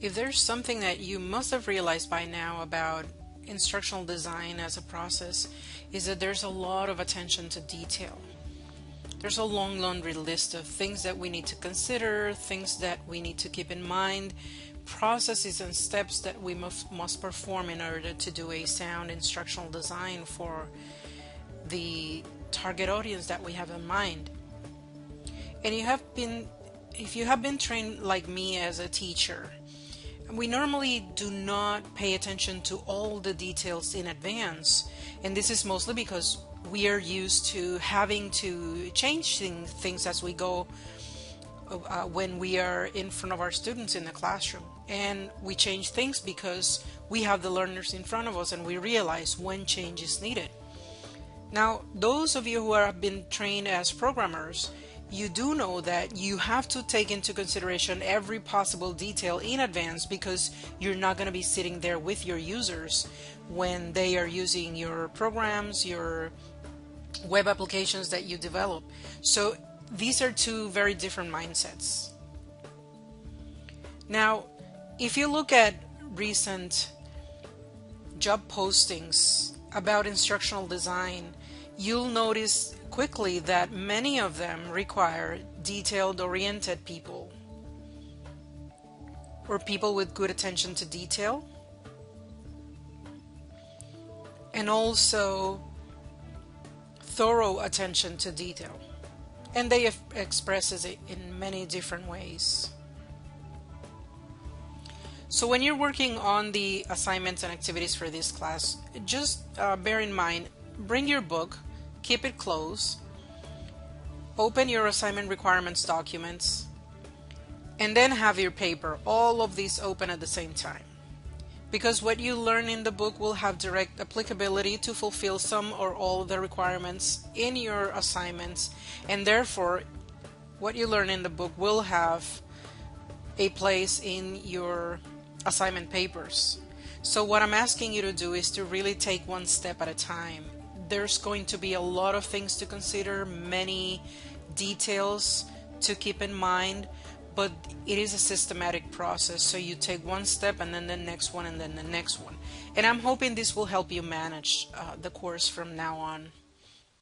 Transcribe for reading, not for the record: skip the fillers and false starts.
If there's something that you must have realized by now about instructional design as a process, is that there's a lot of attention to detail. There's a long laundry list of things that we need to consider, things that we need to keep in mind, processes and steps that we must perform in order to do a sound instructional design for the target audience that we have in mind. And if you have been trained like me as a teacher, we normally do not pay attention to all the details in advance, and this is mostly because we are used to having to change things as we go when we are in front of our students in the classroom. And we change things because we have the learners in front of us and we realize when change is needed. Now, those of you who have been trained as programmers, you do know that you have to take into consideration every possible detail in advance, because you're not going to be sitting there with your users when they are using your programs, your web applications that you develop. So these are two very different mindsets. Now, if you look at recent job postings about instructional design, you'll notice quickly that many of them require detailed-oriented people, or people with good attention to detail, and also thorough attention to detail. And they express it in many different ways. So when you're working on the assignments and activities for this class, just bear in mind, bring your book, keep it close, open your assignment requirements documents, and then have your paper, all of these open at the same time. Because what you learn in the book will have direct applicability to fulfill some or all of the requirements in your assignments, and therefore what you learn in the book will have a place in your assignment papers. So what I'm asking you to do is to really take one step at a time. There's going to be a lot of things to consider, many details to keep in mind, but it is a systematic process. So you take one step and then the next one and then the next one. And I'm hoping this will help you manage the course from now on.